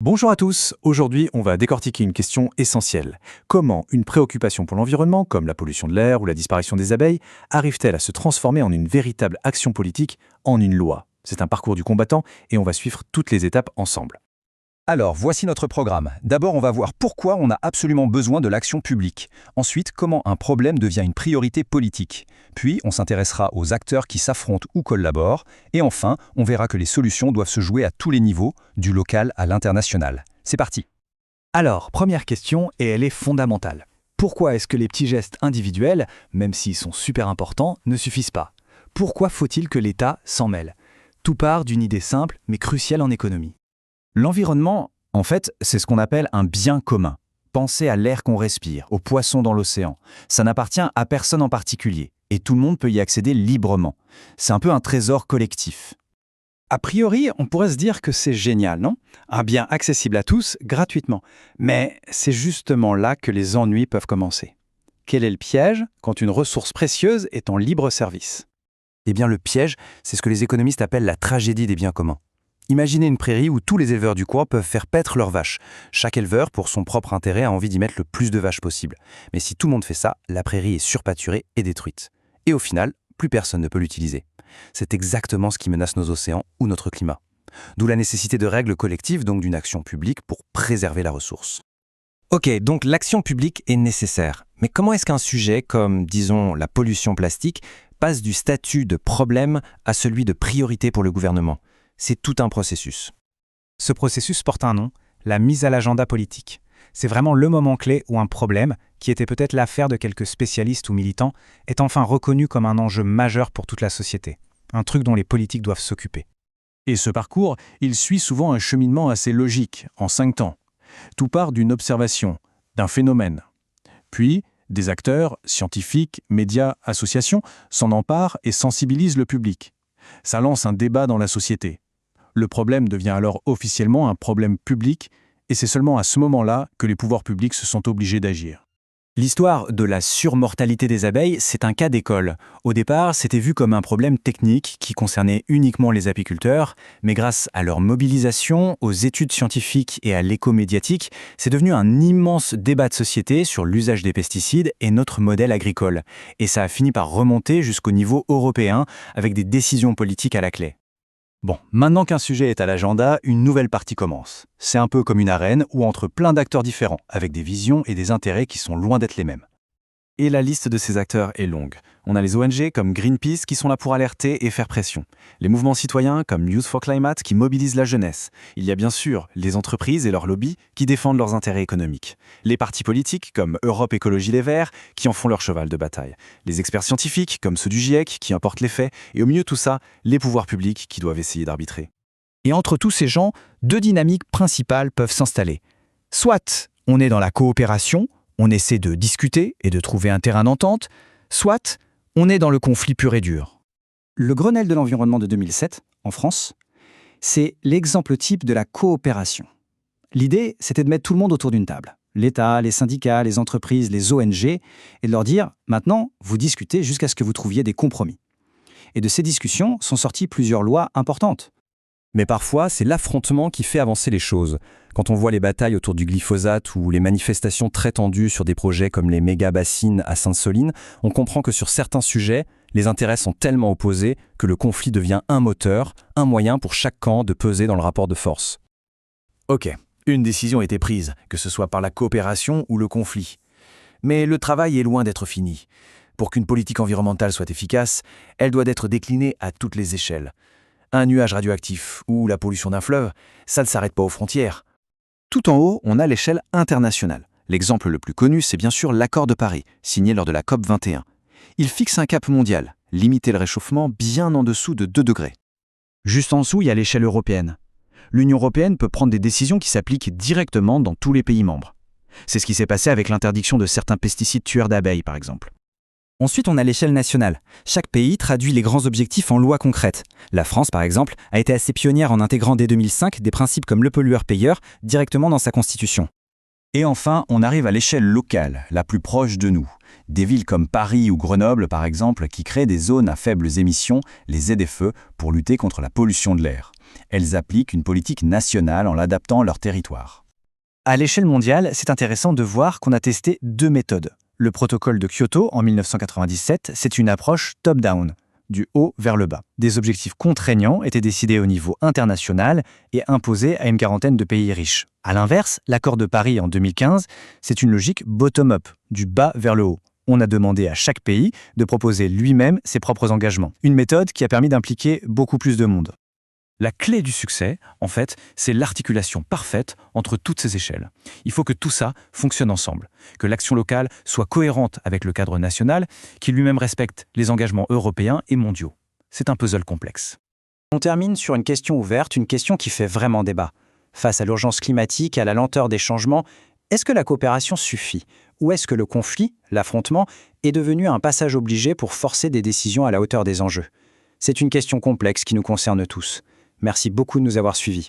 Bonjour à tous, aujourd'hui on va décortiquer une question essentielle. Comment une préoccupation pour l'environnement, comme la pollution de l'air ou la disparition des abeilles, arrive-t-elle à se transformer en une véritable action politique, en une loi? C'est un parcours du combattant et on va suivre toutes les étapes ensemble. Alors, voici notre programme. D'abord, on va voir pourquoi on a absolument besoin de l'action publique. Ensuite, comment un problème devient une priorité politique. Puis, on s'intéressera aux acteurs qui s'affrontent ou collaborent. Et enfin, on verra que les solutions doivent se jouer à tous les niveaux, du local à l'international. C'est parti. Alors, première question, et elle est fondamentale. Pourquoi est-ce que les petits gestes individuels, même s'ils sont super importants, ne suffisent pas? Pourquoi faut-il que l'État s'en mêle? Tout part d'une idée simple, mais cruciale en économie. L'environnement, en fait, c'est ce qu'on appelle un bien commun. Pensez à l'air qu'on respire, aux poissons dans l'océan. Ça n'appartient à personne en particulier, et tout le monde peut y accéder librement. C'est un peu un trésor collectif. A priori, on pourrait se dire que c'est génial, non? Un bien accessible à tous, gratuitement. Mais c'est justement là que les ennuis peuvent commencer. Quel est le piège quand une ressource précieuse est en libre service? Eh bien, le piège, c'est ce que les économistes appellent la tragédie des biens communs. Imaginez une prairie où tous les éleveurs du coin peuvent faire paître leurs vaches. Chaque éleveur, pour son propre intérêt, a envie d'y mettre le plus de vaches possible. Mais si tout le monde fait ça, la prairie est surpâturée et détruite. Et au final, plus personne ne peut l'utiliser. C'est exactement ce qui menace nos océans ou notre climat. D'où la nécessité de règles collectives, donc d'une action publique, pour préserver la ressource. Ok, donc l'action publique est nécessaire. Mais comment est-ce qu'un sujet comme, disons, la pollution plastique, passe du statut de problème à celui de priorité pour le gouvernement ? C'est tout un processus. Ce processus porte un nom, la mise à l'agenda politique. C'est vraiment le moment clé où un problème, qui était peut-être l'affaire de quelques spécialistes ou militants, est enfin reconnu comme un enjeu majeur pour toute la société. Un truc dont les politiques doivent s'occuper. Et ce parcours, il suit souvent un cheminement assez logique, en 5 temps. Tout part d'une observation, d'un phénomène. Puis, des acteurs, scientifiques, médias, associations, s'en emparent et sensibilisent le public. Ça lance un débat dans la société. Le problème devient alors officiellement un problème public, et c'est seulement à ce moment-là que les pouvoirs publics se sont obligés d'agir. L'histoire de la surmortalité des abeilles, c'est un cas d'école. Au départ, c'était vu comme un problème technique qui concernait uniquement les apiculteurs, mais grâce à leur mobilisation, aux études scientifiques et à l'écho médiatique, c'est devenu un immense débat de société sur l'usage des pesticides et notre modèle agricole. Et ça a fini par remonter jusqu'au niveau européen, avec des décisions politiques à la clé. Bon, maintenant qu'un sujet est à l'agenda, une nouvelle partie commence. C'est un peu comme une arène où entre plein d'acteurs différents, avec des visions et des intérêts qui sont loin d'être les mêmes. Et la liste de ces acteurs est longue. On a les ONG comme Greenpeace qui sont là pour alerter et faire pression. Les mouvements citoyens comme Youth for Climate qui mobilisent la jeunesse. Il y a bien sûr les entreprises et leurs lobbies qui défendent leurs intérêts économiques. Les partis politiques comme Europe Écologie Les Verts qui en font leur cheval de bataille. Les experts scientifiques comme ceux du GIEC qui importent les faits. Et au milieu de tout ça, les pouvoirs publics qui doivent essayer d'arbitrer. Et entre tous ces gens, deux dynamiques principales peuvent s'installer. Soit on est dans la coopération, on essaie de discuter et de trouver un terrain d'entente, soit on est dans le conflit pur et dur. Le Grenelle de l'environnement de 2007, en France, c'est l'exemple type de la coopération. L'idée, c'était de mettre tout le monde autour d'une table. L'État, les syndicats, les entreprises, les ONG, et de leur dire « maintenant, vous discutez jusqu'à ce que vous trouviez des compromis ». Et de ces discussions sont sorties plusieurs lois importantes. Mais parfois, c'est l'affrontement qui fait avancer les choses. Quand on voit les batailles autour du glyphosate ou les manifestations très tendues sur des projets comme les méga-bassines à Sainte-Soline, on comprend que sur certains sujets, les intérêts sont tellement opposés que le conflit devient un moteur, un moyen pour chaque camp de peser dans le rapport de force. Ok, une décision a été prise, que ce soit par la coopération ou le conflit. Mais le travail est loin d'être fini. Pour qu'une politique environnementale soit efficace, elle doit être déclinée à toutes les échelles. Un nuage radioactif ou la pollution d'un fleuve, ça ne s'arrête pas aux frontières. Tout en haut, on a l'échelle internationale. L'exemple le plus connu, c'est bien sûr l'accord de Paris, signé lors de la COP 21. Il fixe un cap mondial, limiter le réchauffement bien en dessous de 2 degrés. Juste en dessous, il y a l'échelle européenne. L'Union européenne peut prendre des décisions qui s'appliquent directement dans tous les pays membres. C'est ce qui s'est passé avec l'interdiction de certains pesticides tueurs d'abeilles, par exemple. Ensuite, on a l'échelle nationale. Chaque pays traduit les grands objectifs en lois concrètes. La France, par exemple, a été assez pionnière en intégrant dès 2005 des principes comme le pollueur-payeur directement dans sa constitution. Et enfin, on arrive à l'échelle locale, la plus proche de nous. Des villes comme Paris ou Grenoble, par exemple, qui créent des zones à faibles émissions, les ZFE, pour lutter contre la pollution de l'air. elles appliquent une politique nationale en l'adaptant à leur territoire. À l'échelle mondiale, c'est intéressant de voir qu'on a testé 2 méthodes. Le protocole de Kyoto en 1997, c'est une approche top-down, du haut vers le bas. Des objectifs contraignants étaient décidés au niveau international et imposés à une quarantaine de pays riches. À l'inverse, l'accord de Paris en 2015, c'est une logique bottom-up, du bas vers le haut. On a demandé à chaque pays de proposer lui-même ses propres engagements. Une méthode qui a permis d'impliquer beaucoup plus de monde. La clé du succès, en fait, c'est l'articulation parfaite entre toutes ces échelles. Il faut que tout ça fonctionne ensemble, que l'action locale soit cohérente avec le cadre national, qui lui-même respecte les engagements européens et mondiaux. C'est un puzzle complexe. On termine sur une question ouverte, une question qui fait vraiment débat. Face à l'urgence climatique et à la lenteur des changements, est-ce que la coopération suffit? Ou est-ce que le conflit, l'affrontement, est devenu un passage obligé pour forcer des décisions à la hauteur des enjeux? C'est une question complexe qui nous concerne tous. Merci beaucoup de nous avoir suivis.